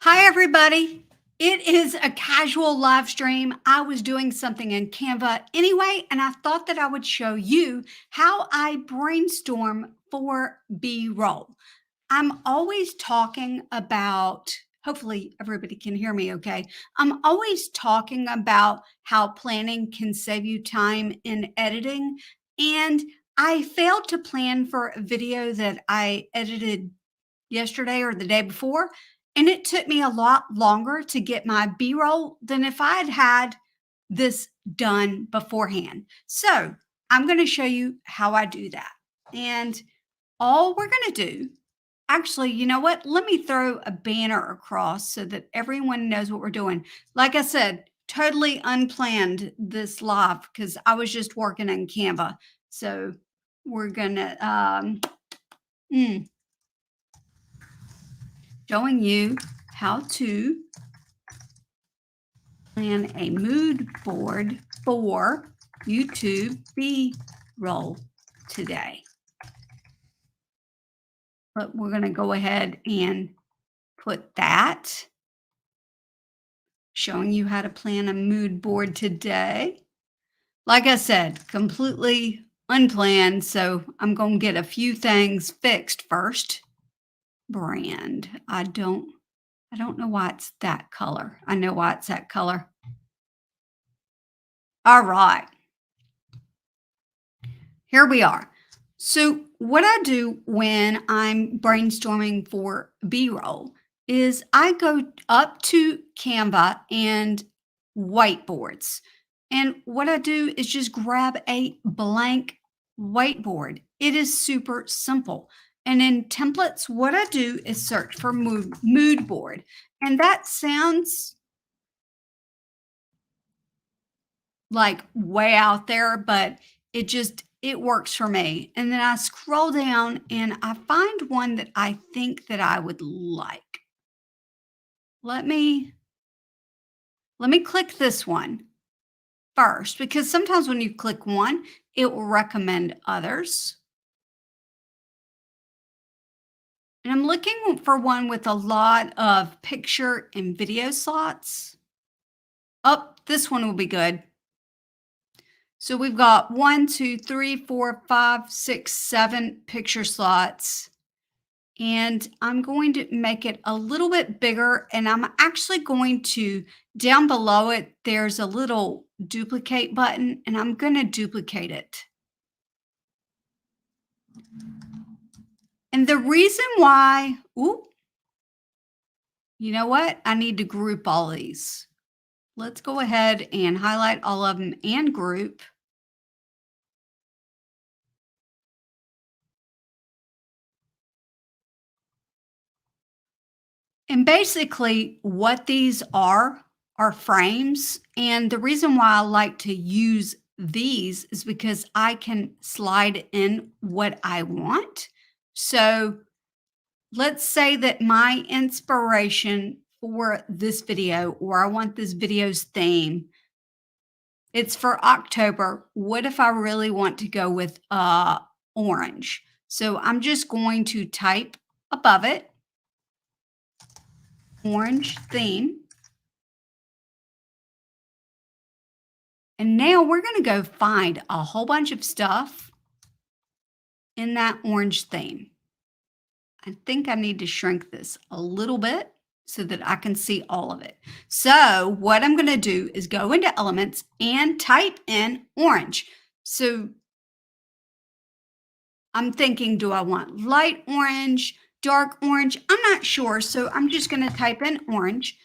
Hi, everybody. It is a casual live stream. I was doing something in Canva anyway, and I thought that I would show you how I brainstorm for B roll. I'm always talking about, hopefully, everybody can hear me okay. I'm always talking about how planning can save you time in editing. And I failed to plan for a video that I edited yesterday or the day before. And it took me a lot longer to get my B roll than if I had had this done beforehand. So I'm going to show you how I do that. And all we're going to do, actually, you know what? Let me throw a banner across so that everyone knows what we're doing. Like I said, totally unplanned this live because I was just working in Canva. So we're going to, showing you how to plan a mood board for YouTube B-roll today. But we're going to go ahead and put that, showing you how to plan a mood board today. Like I said, completely unplanned, so I'm going to get a few things fixed first. Brand. I don't know why it's that color. I know why it's that color. All right. Here we are. So what I do when I'm brainstorming for B-roll is I go up to Canva and whiteboards. And what I do is just grab a blank whiteboard. It is super simple. And in templates, what I do is search for mood board. And that sounds like way out there, but it works for me. And then I scroll down and I find one that I think that I would like. Let me click this one first because sometimes when you click one, it will recommend others. And I'm looking for one with a lot of picture and video slots. Oh, this one will be good. So we've got 1, 2, 3, 4, 5, 6, 7 picture slots. And I'm going to make it a little bit bigger. And I'm actually going to, down below it, there's a little duplicate button, and I'm going to duplicate it. And the reason why, you know what? I need to group all these. Let's go ahead and highlight all of them and group. And basically, what these are frames. And the reason why I like to use these is because I can slide in what I want. So let's say that my inspiration for this video, or I want this video's theme, it's for October. What if I really want to go with orange? So I'm just going to type above it, orange theme. And now we're going to go find a whole bunch of stuff in that orange theme. I think I need to shrink this a little bit so that I can see all of it. So what I'm going to do is go into elements and type in orange. So I'm thinking, do I want light orange, dark orange? I'm not sure. So I'm just going to type in orange.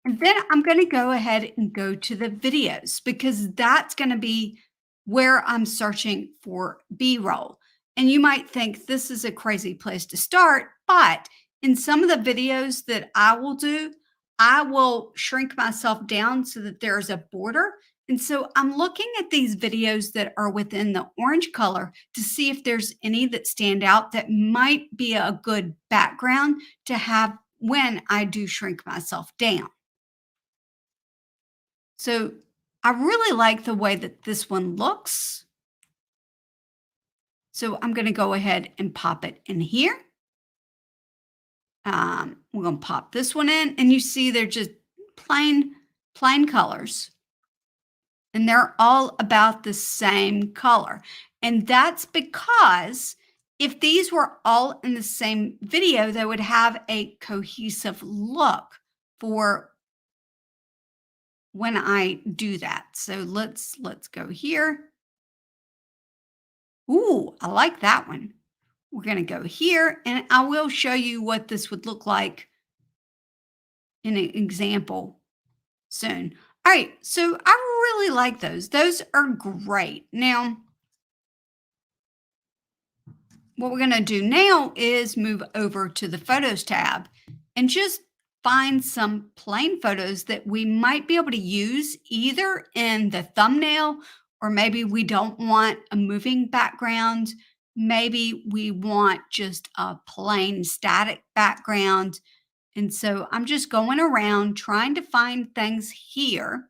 And then I'm going to go ahead and go to the videos because that's going to be where I'm searching for B-roll. And you might think this is a crazy place to start, but in some of the videos that I will do, I will shrink myself down so that there's a border. And so I'm looking at these videos that are within the orange color to see if there's any that stand out that might be a good background to have when I do shrink myself down. So I really like the way that this one looks. So I'm going to go ahead and pop it in here. We're going to pop this one in, and you see they're just plain colors, and they're all about the same color. And that's because if these were all in the same video, they would have a cohesive look for when I do that. So let's go here. Ooh, I like that one. We're going to go here, and I will show you what this would look like in an example soon. All right, so I really like those. Those are great. Now, what we're going to do now is move over to the Photos tab and just find some plain photos that we might be able to use either in the thumbnail, or maybe we don't want a moving background. Maybe we want just a plain static background. And so I'm just going around trying to find things here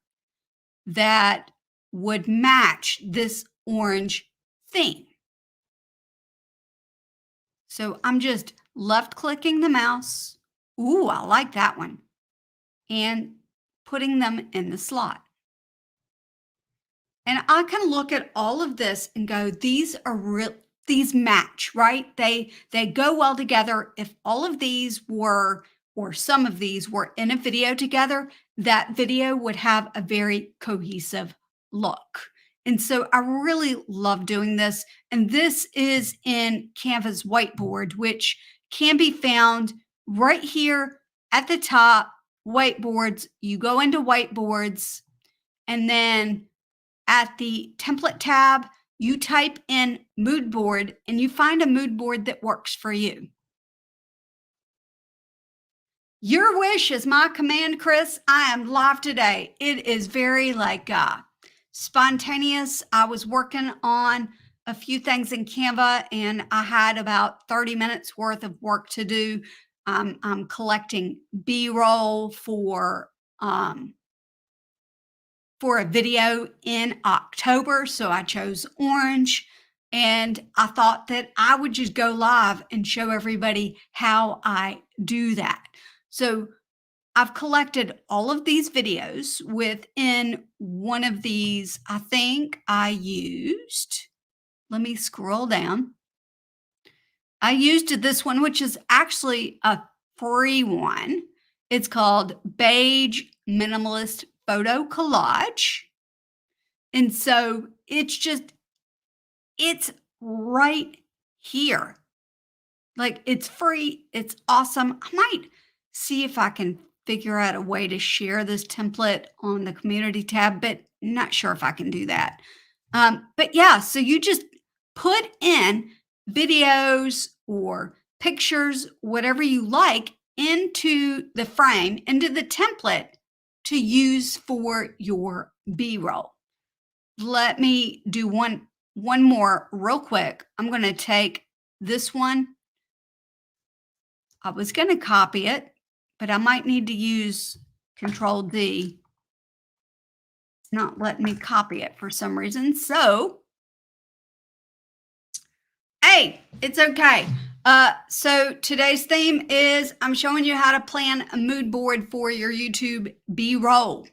that would match this orange theme. So I'm just left clicking the mouse. Ooh, I like that one. And putting them in the slot. And I can look at all of this and go, these are real, these match, right? They go well together. If all of these were, or some of these were in a video together, that video would have a very cohesive look. And so I really love doing this. And this is in Canva's whiteboard, which can be found right here at the top. Whiteboards, you go into whiteboards, and then at the template tab, you type in mood board, and you find a mood board that works for you. Your wish is my command, Chris. I am live today. It is very spontaneous. I was working on a few things in Canva, and I had about 30 minutes worth of work to do. I'm collecting B-roll for a video in October. So I chose orange, and I thought that I would just go live and show everybody how I do that. So I've collected all of these videos within one of these. I think I used, let me scroll down. I used this one, which is actually a free one. It's called Beige Minimalist Photo Collage. And so it's right here. Like, it's free. It's awesome. I might see if I can figure out a way to share this template on the community tab, but not sure if I can do that. But yeah, so you just put in videos or pictures, whatever you like, into the frame, into the template to use for your B-roll. Let me do one more real quick. I'm going to take this one. I was going to copy it, but I might need to use Control D. It's not letting me copy it for some reason. So, hey, it's okay. So today's theme is I'm showing you how to plan a mood board for your YouTube B-roll.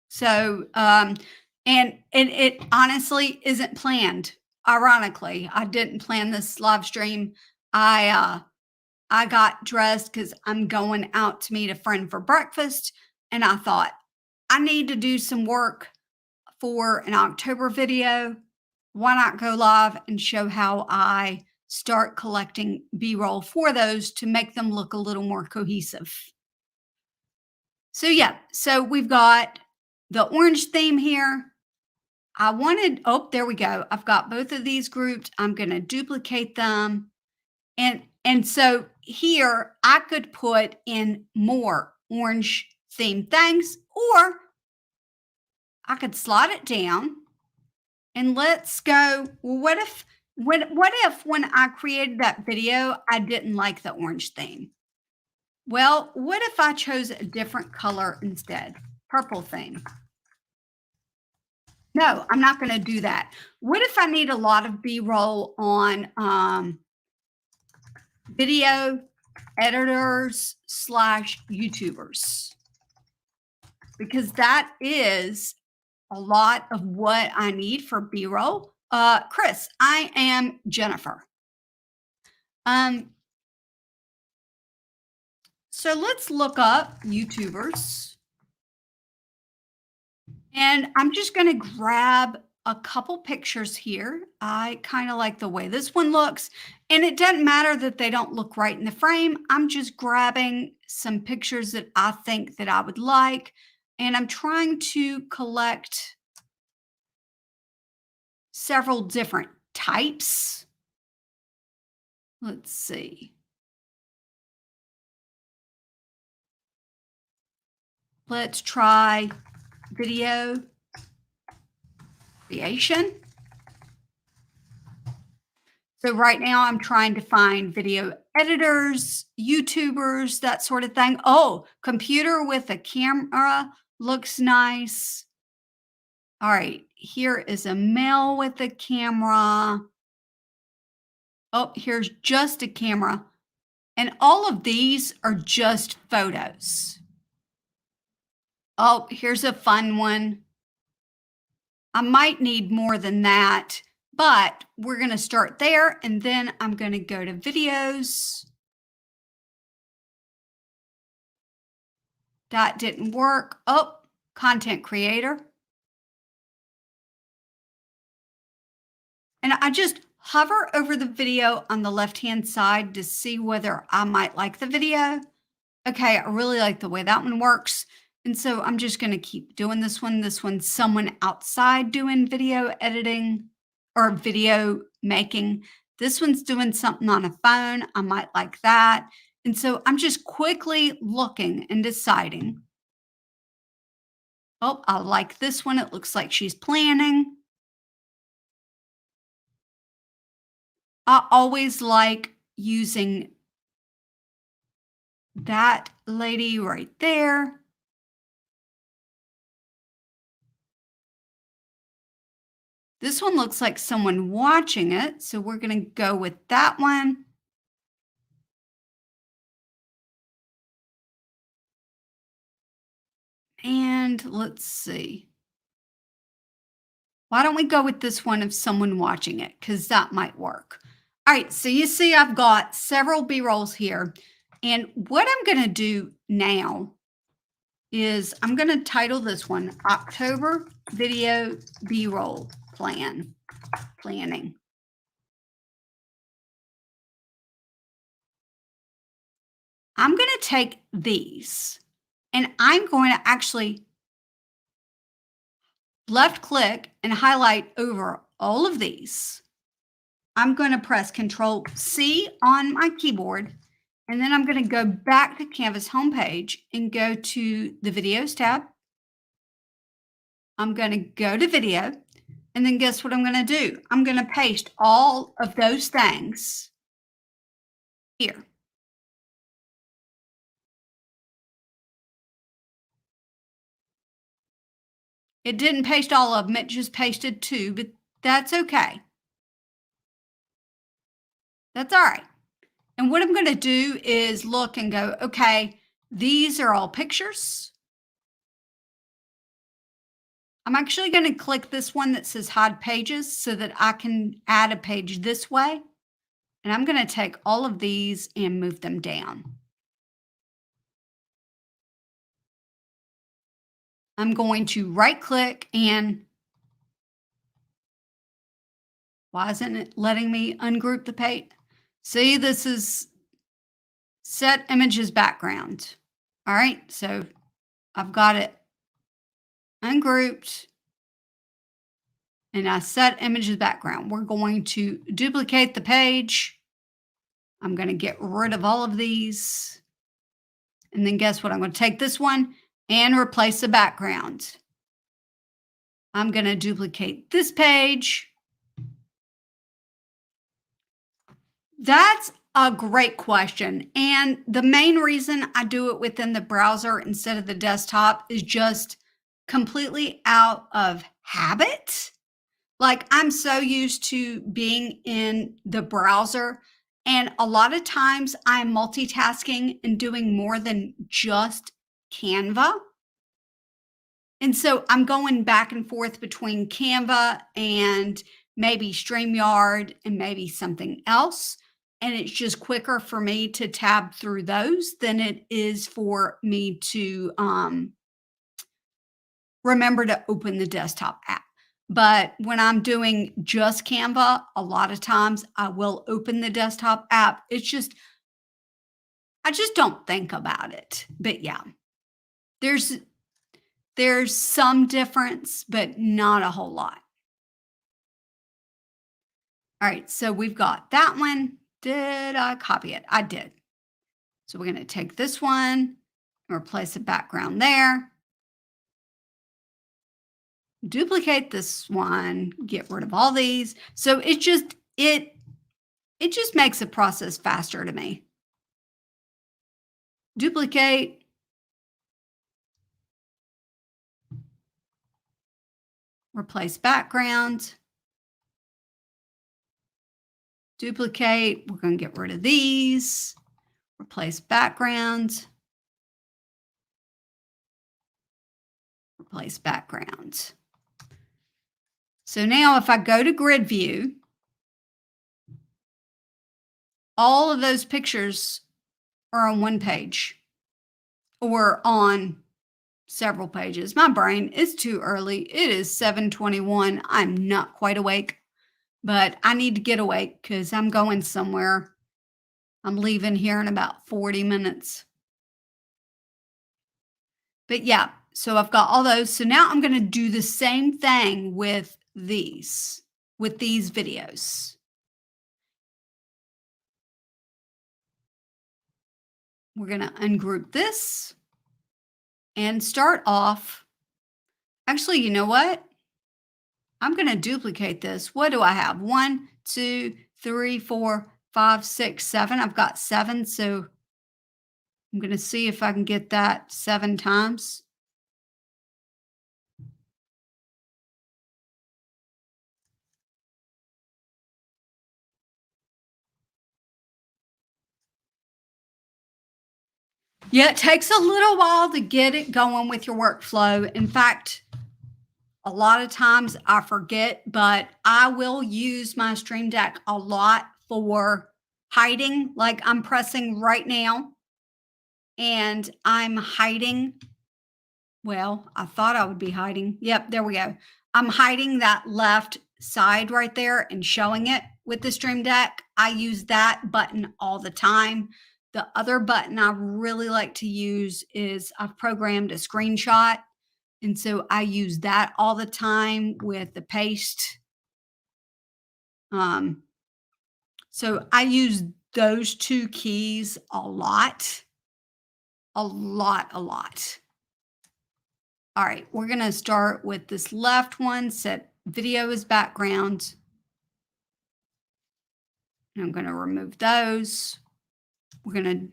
So, and it honestly isn't planned. Ironically, I didn't plan this live stream. I got dressed because I'm going out to meet a friend for breakfast, and I thought I need to do some work for an October video. Why not go live and show how I start collecting B-roll for those to make them look a little more cohesive? So yeah, so we've got the orange theme here. Oh, there we go. I've got both of these grouped. I'm going to duplicate them. And so here I could put in more orange themed things, or I could slide it down, and let's go. Well, what if when I created that video, I didn't like the orange theme? Well, what if I chose a different color instead? Purple theme. No, I'm not going to do that. What if I need a lot of B-roll on video? editors slash YouTubers, because that is a lot of what I need for B-roll. Chris, I am Jennifer. So let's look up YouTubers. And I'm just going to grab a couple pictures here. I kind of like the way this one looks. And it doesn't matter that they don't look right in the frame. I'm just grabbing some pictures that I think that I would like. And I'm trying to collect several different types. Let's see. Let's try video creation. So right now I'm trying to find video editors, YouTubers, that sort of thing. Oh, computer with a camera looks nice. All right, here is a male with a camera. Oh, here's just a camera. And all of these are just photos. Oh, here's a fun one. I might need more than that, but we're going to start there, and then I'm going to go to videos. That didn't work. Oh, content creator. And I just hover over the video on the left-hand side to see whether I might like the video. Okay, I really like the way that one works. And so I'm just going to keep doing this one. This one's someone outside doing video editing or video making. This one's doing something on a phone. I might like that. And so I'm just quickly looking and deciding. Oh, I like this one. It looks like she's planning. I always like using that lady right there. This one looks like someone watching it, so we're going to go with that one. And let's see. Why don't we go with this one of someone watching it, because that might work. All right, so you see I've got several B-rolls here. And what I'm going to do now is I'm going to title this one October Video B-roll Planning. I'm going to take these and I'm going to actually left click and highlight over all of these. I'm going to press Control C on my keyboard, and then I'm going to go back to Canva's homepage and go to the Videos tab. I'm going to go to Video, and then guess what I'm going to do? I'm going to paste all of those things here. It didn't paste all of them, it just pasted 2, but that's okay. That's all right. And what I'm going to do is look and go, okay, these are all pictures. I'm actually going to click this one that says hide pages so that I can add a page this way. And I'm going to take all of these and move them down. I'm going to right click and why isn't it letting me ungroup the page? See, this is set images background. All right, so I've got it ungrouped and I set images background. We're going to duplicate the page. I'm going to get rid of all of these. And then guess what? I'm going to take this one and replace the background. I'm going to duplicate this page. That's a great question. And the main reason I do it within the browser instead of the desktop is just completely out of habit. Like I'm so used to being in the browser And a lot of times I'm multitasking and doing more than just Canva. And so I'm going back and forth between Canva and maybe StreamYard and maybe something else. And it's just quicker for me to tab through those than it is for me to remember to open the desktop app. But when I'm doing just Canva, a lot of times I will open the desktop app. It's just, I just don't think about it. But yeah, there's there's some difference, but not a whole lot. All right, so we've got that one. Did I copy it? I did. So we're going to take this one and replace the background there. Duplicate this one, get rid of all these. So it just makes the process faster to me. Duplicate. Replace background. Duplicate. We're going to get rid of these. Replace background. Replace background. So now if I go to grid view, all of those pictures are on one page or on several pages. My brain is too early. It is 7:21. I'm not quite awake, but I need to get awake because I'm going somewhere. I'm leaving here in about 40 minutes. But yeah, so I've got all those. So now I'm going to do the same thing with these videos. We're going to ungroup this and start off. Actually, you know what? I'm going to duplicate this. What do I have? 1, 2, 3, 4, 5, 6, 7. I've got 7. So I'm going to see if I can get that 7 times. Yeah, it takes a little while to get it going with your workflow. In fact, a lot of times I forget, but I will use my Stream Deck a lot for hiding. Like I'm pressing right now and I'm hiding. Well, I thought I would be hiding. Yep, there we go. I'm hiding that left side right there and showing it with the Stream Deck. I use that button all the time. The other button I really like to use is I've programmed a screenshot. And so I use that all the time with the paste. So I use those two keys a lot. A lot. All right, we're going to start with this left one, set video as background. And I'm going to remove those. We're going to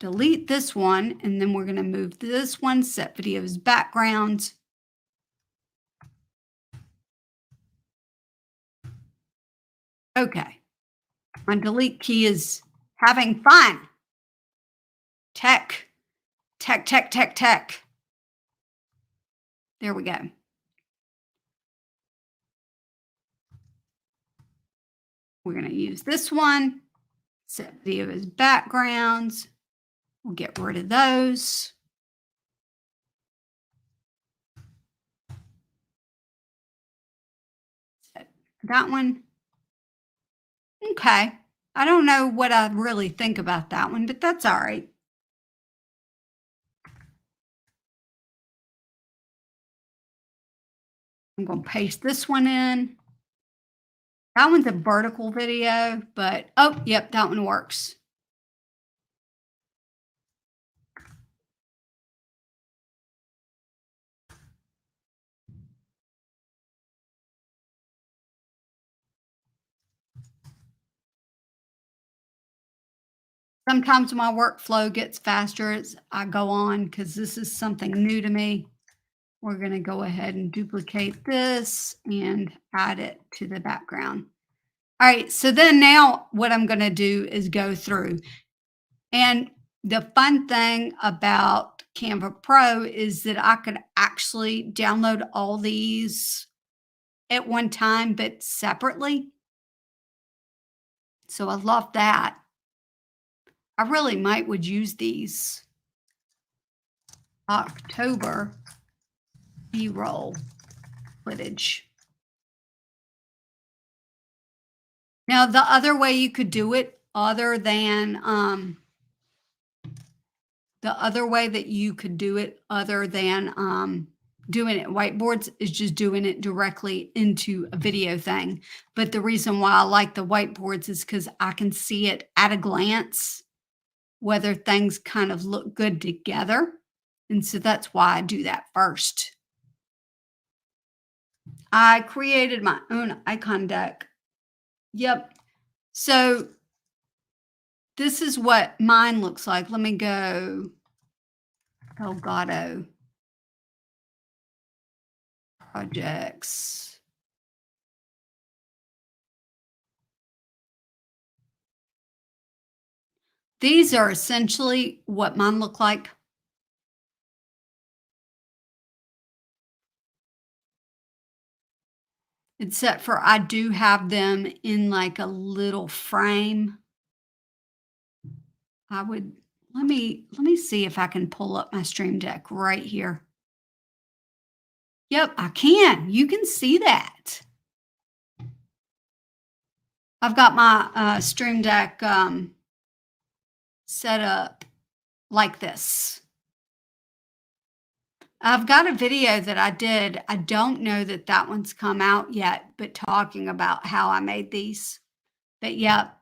delete this one, and then we're going to move this one, set video as background. Okay, my delete key is having fun. Tech. There we go. We're going to use this one, set video as backgrounds. We'll get rid of those. Set that one. Okay. I don't know what I really think about that one, but that's all right. I'm going to paste this one in. That one's a vertical video, but oh, yep, that one works. Sometimes my workflow gets faster as I go on because this is something new to me. We're going to go ahead and duplicate this and add it to the background. All right, so then now what I'm gonna do is go through. And the fun thing about Canva Pro is that I could actually download all these at one time, but separately. So I love that. I really might would use these. October B-roll footage. Now, the other way you could do it, other than the other way that you could do it, other than doing it whiteboards, is just doing it directly into a video thing. But the reason why I like the whiteboards is because I can see it at a glance, whether things kind of look good together. And so that's why I do that first. I created my own icon deck. Yep. So this is what mine looks like. Let me go Elgato projects. These are essentially what mine look like. Except for I do have them in like a little frame. I would let me see if I can pull up my stream deck right here. Yep, I can. You can see that. I've got my stream deck set up like this. I've got a video that I did. I don't know that that one's come out yet, but talking about how I made these. But yep,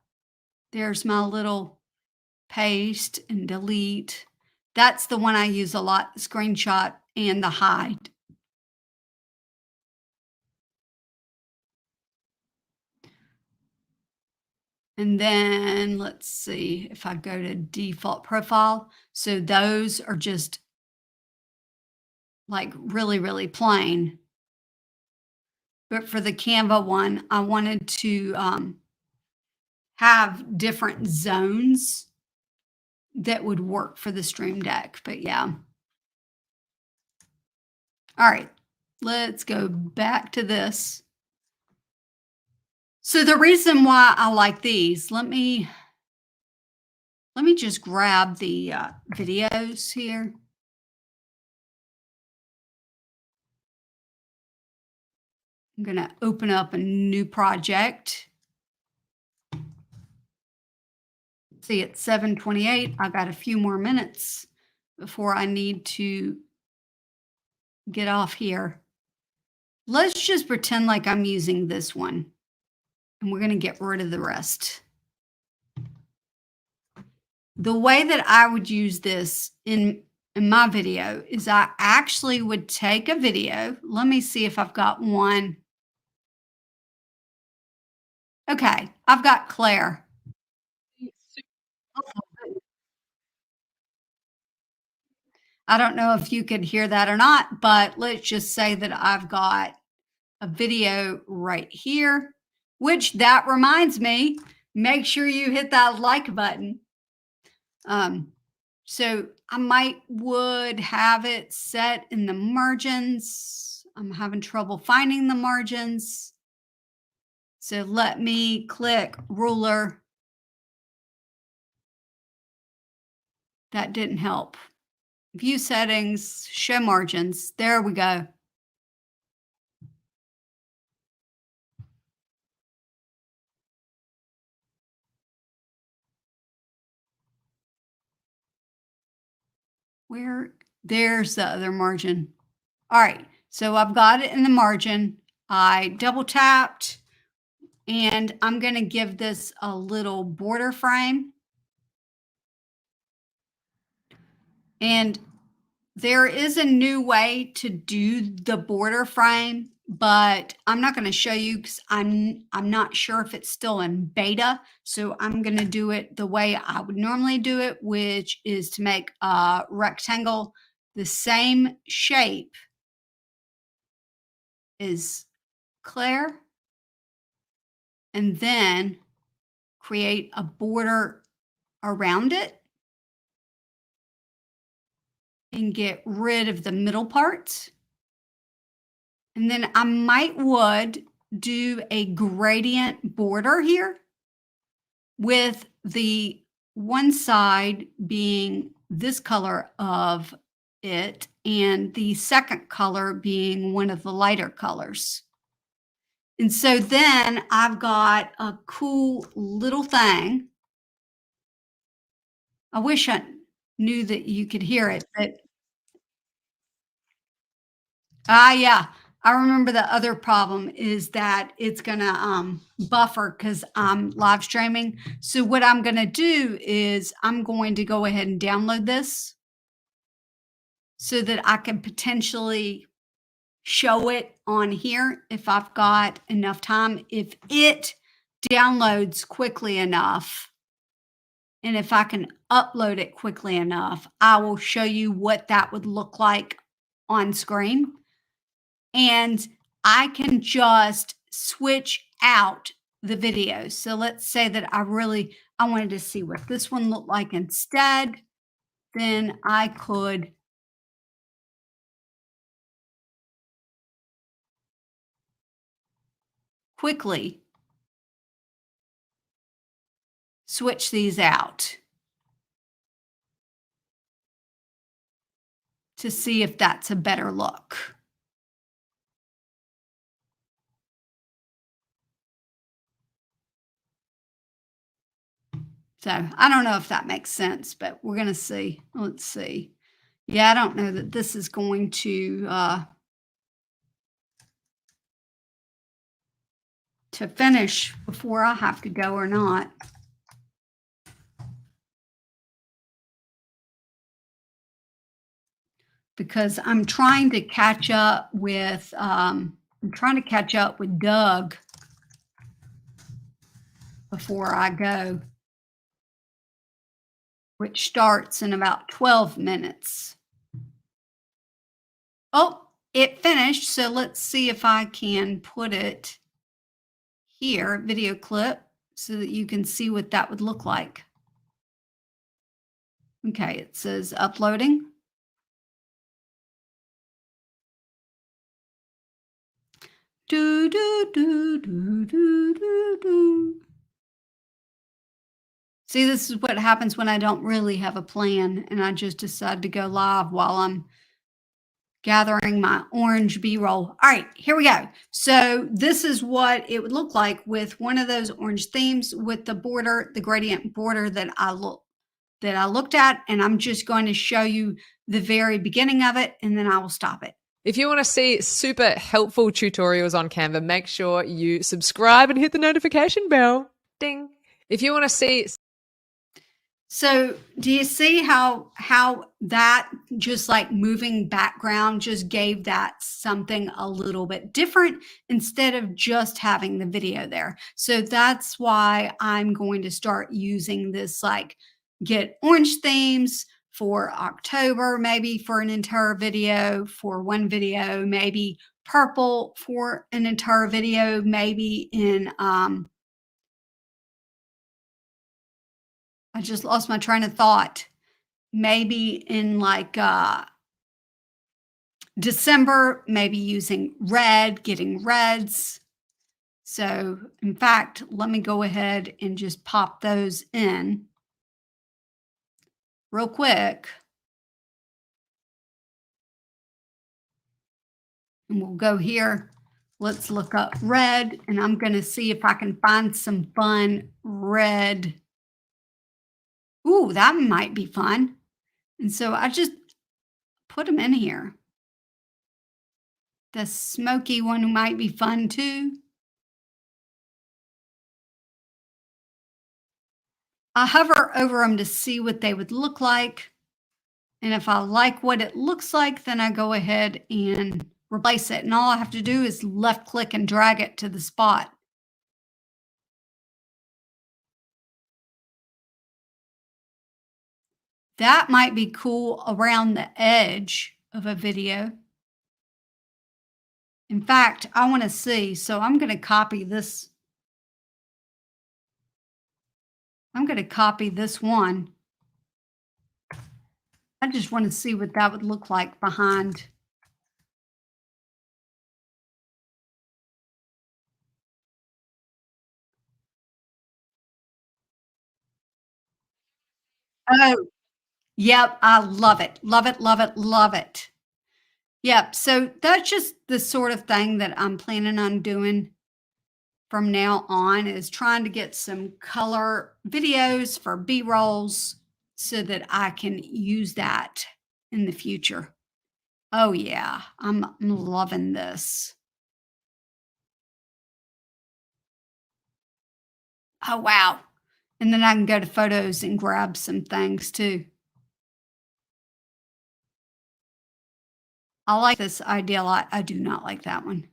there's my little paste and delete. That's the one I use a lot, the screenshot and the hide. And then let's see if I go to default profile. So those are just like really, really plain. But for the Canva one, I wanted to have different zones that would work for the stream deck. But yeah. All right, let's go back to this. So the reason why I like these, let me just grab the videos here. I'm going to open up a new project. See, it's 7:28. I got a few more minutes before I need to get off here. Let's just pretend like I'm using this one, and we're going to get rid of the rest. The way that I would use this in my video is I actually would take a video. Let me see if I've got one. Okay, I've got Claire. I don't know if you could hear that or not, but let's just say that I've got a video right here, which that reminds me, make sure you hit that like button. So I would have it set in the margins. I'm having trouble finding the margins. So let me click ruler. That didn't help. View settings, show margins. There we go. There's the other margin. All right, so I've got it in the margin. I double tapped, and I'm going to give this a little border frame. And there is a new way to do the border frame, but I'm not going to show you because I'm not sure if it's still in beta. So I'm going to do it the way I would normally do it, which is to make a rectangle the same shape as Claire. and then create a border around it and get rid of the middle parts. And then I would do a gradient border here with the one side being this color of it and the second color being one of the lighter colors. And so then I've got a cool little thing. I wish I knew that you could hear it, but yeah. I remember the other problem is that it's gonna buffer because I'm live streaming. So what I'm gonna do is I'm going to go ahead and download this so that I can potentially show it on here if I've got enough time. If it downloads quickly enough, and if I can upload it quickly enough, I will show you what that would look like on screen. And I can just switch out the videos. So let's say that I wanted to see what this one looked like instead. Then I could quickly switch these out to see if that's a better look. So I don't know if that makes sense, but we're going to see. Let's see. Yeah, I don't know that this is going to finish before I have to go or not. Because I'm trying to catch up with Doug before I go, which starts in about 12 minutes. Oh, it finished. So let's see if I can put it here, video clip, so that you can see what that would look like. Okay, it says uploading. Do, do, do, do, do, do, do. See, this is what happens when I don't really have a plan and I just decide to go live while I'm gathering my orange B-roll. All right, here we go. So this is what it would look like with one of those orange themes with the border, the gradient border that I looked at, and I'm just going to show you the very beginning of it, and then I will stop it. If you want to see super helpful tutorials on Canva, make sure you subscribe and hit the notification bell. Ding. If you want to see... So do you see how that just like moving background just gave that something a little bit different instead of just having the video there? So that's why I'm going to start using this, like get orange themes for October, maybe for an entire video, for one video, maybe purple for an entire video, maybe in I just lost my train of thought. Maybe in like December, maybe using red, getting reds. So in fact, let me go ahead and just pop those in real quick. And we'll go here. Let's look up red, and I'm going to see if I can find some fun red. Ooh, that might be fun. And so I just put them in here. The smoky one might be fun too. I hover over them to see what they would look like. And if I like what it looks like, then I go ahead and replace it. And all I have to do is left click and drag it to the spot. That might be cool around the edge of a video. In fact, I want to see, so I'm going to copy this I'm going to copy this one. I just want to see what that would look like behind. Oh, yep. I love it. Love it. Love it. Love it. Yep. So that's just the sort of thing that I'm planning on doing from now on, is trying to get some color videos for B-rolls so that I can use that in the future. Oh yeah, I'm loving this. Oh wow. And then I can go to photos and grab some things too. I like this idea a lot. I do not like that one.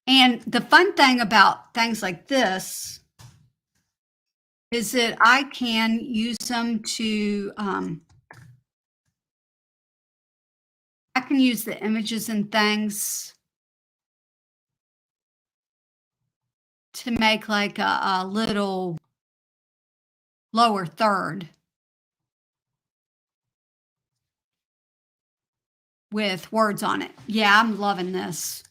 And the fun thing about things like this is that I can use them to, I can use the images and things to make like a little lower third with words on it. Yeah, I'm loving this.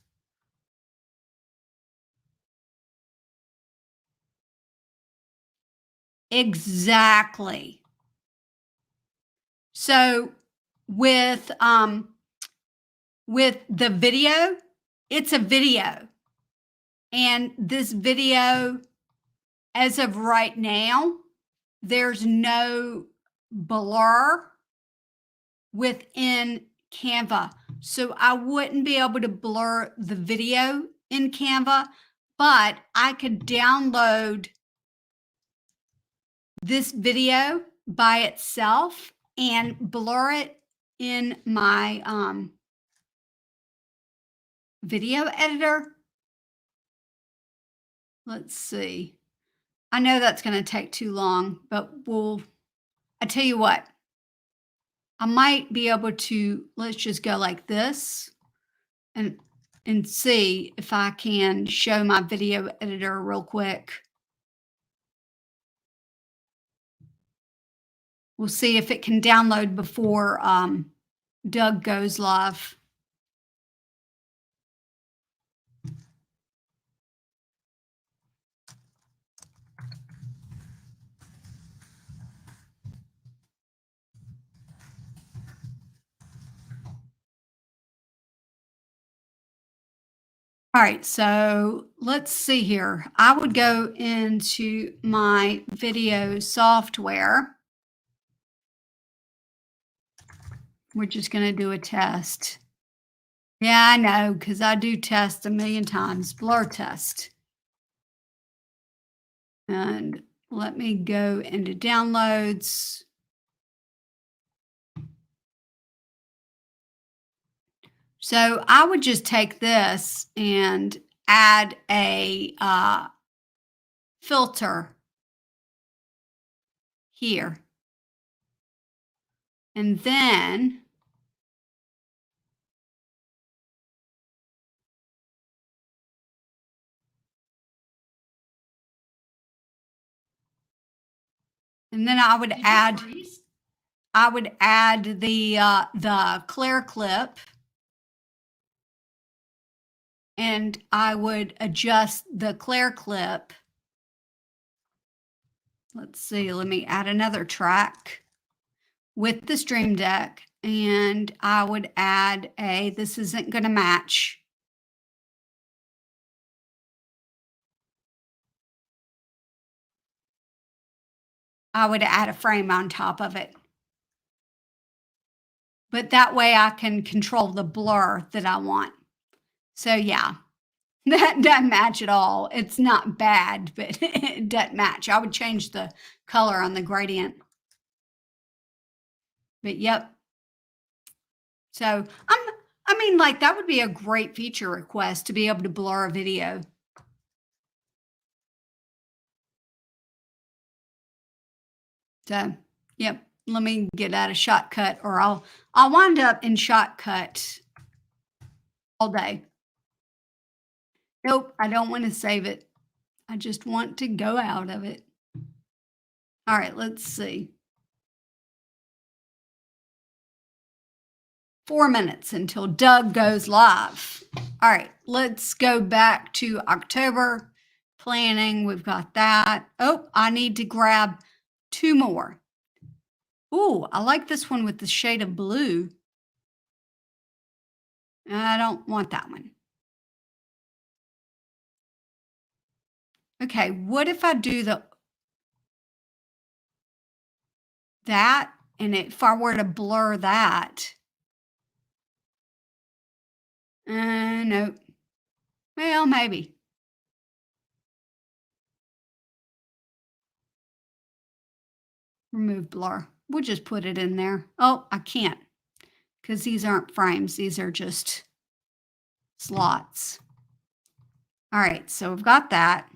Exactly. So with the video, it's a video. And this video, as of right now, there's no blur within Canva. So I wouldn't be able to blur the video in Canva, but I could download this video by itself and blur it in my video editor. Let's see. I know that's going to take too long, but I tell you what, I might be able to, let's just go like this and see if I can show my video editor real quick. We'll see if it can download before Doug goes live. All right, so let's see here. I would go into my video software. We're just going to do a test. Yeah, I know, because I do test a million times, blur test. And let me go into downloads. So I would just take this and add a filter here. And then I would add the clear clip, and I would adjust the clear clip. Let's see, let me add another track with the Stream Deck, and I would add this isn't going to match. I would add a frame on top of it. But that way I can control the blur that I want. So yeah, that doesn't match at all. It's not bad, but it doesn't match. I would change the color on the gradient. But yep. So I mean, like, that would be a great feature request, to be able to blur a video. So yep. Let me get out of Shotcut, or I'll wind up in Shotcut all day. Nope, I don't want to save it. I just want to go out of it. All right, let's see. 4 minutes until Doug goes live. All right, let's go back to October planning. We've got that. Oh, I need to grab 2 more. Ooh, I like this one with the shade of blue. I don't want that one. Okay, what if I do that, and if I were to blur that? No. Well, maybe. Remove blur. We'll just put it in there. Oh, I can't, because these aren't frames. These are just slots. All right, so we've got that.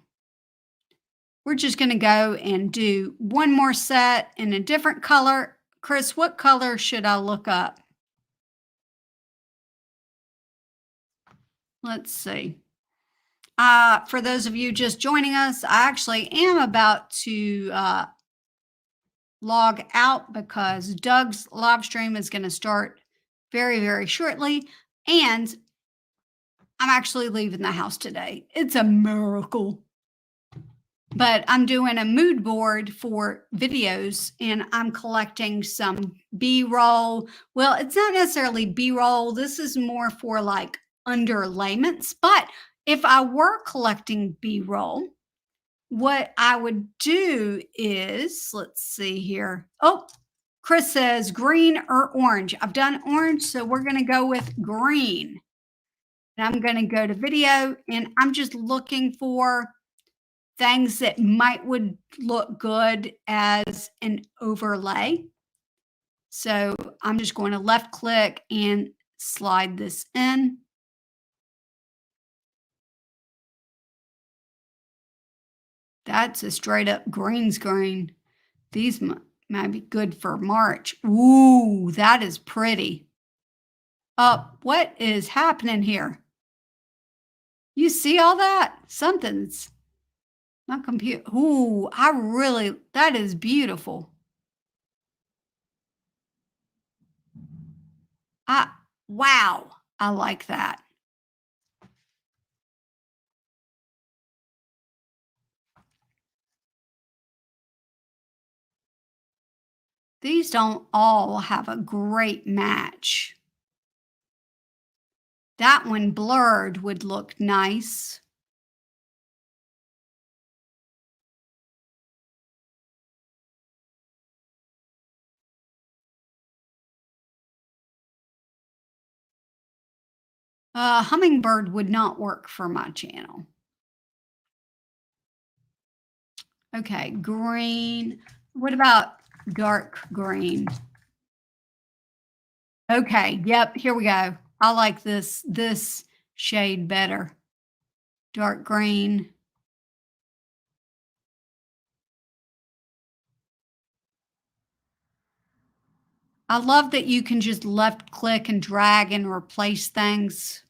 We're just going to go and do one more set in a different color. Chris, what color should I look up? Let's see. For those of you just joining us, I actually am about to log out because Doug's live stream is going to start very, very shortly. And I'm actually leaving the house today. It's a miracle. But I'm doing a mood board for videos, and I'm collecting some B-roll. Well, it's not necessarily B-roll. This is more for like underlayments. But if I were collecting B-roll, what I would do is, let's see here. Oh, Chris says green or orange. I've done orange, so we're going to go with green. And I'm going to go to video, and I'm just looking for things that would look good as an overlay. So I'm just going to left click and slide this in. That's a straight up green screen. These might be good for March. Ooh, that is pretty. What is happening here? You see all that? Something's my computer. Ooh, that is beautiful. Wow, I like that. These don't all have a great match. That one blurred would look nice. Hummingbird would not work for my channel. Okay, green. What about dark green? Okay, yep, here we go. I like this shade better. Dark green. I love that you can just left click and drag and replace things.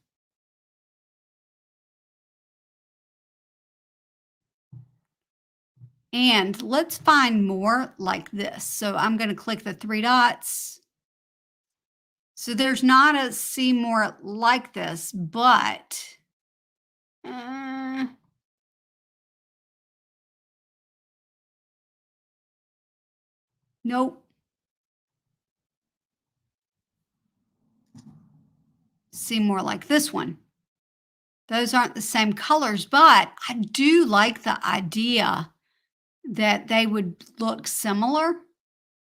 And let's find more like this. So I'm going to click the 3 dots. So there's not a see more like this, but nope. See more like this one. Those aren't the same colors, but I do like the idea that they would look similar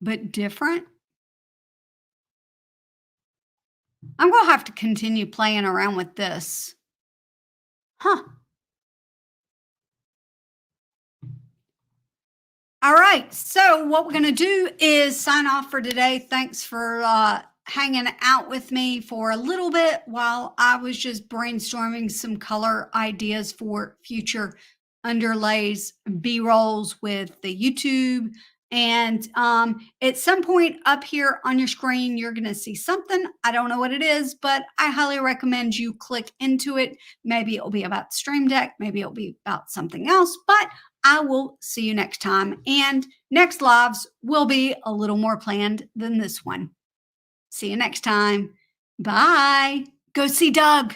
but different. I'm going to have to continue playing around with this. Huh. All right. So what we're going to do is sign off for today. Thanks for hanging out with me for a little bit while I was just brainstorming some color ideas for future underlays, B-rolls with the YouTube And at some point up here on your screen, you're going to see something. I don't know what it is, but I highly recommend you click into it. Maybe it'll be about Stream Deck. Maybe it'll be about something else, but I will see you next time. And next lives will be a little more planned than this one. See you next time. Bye. Go see Doug.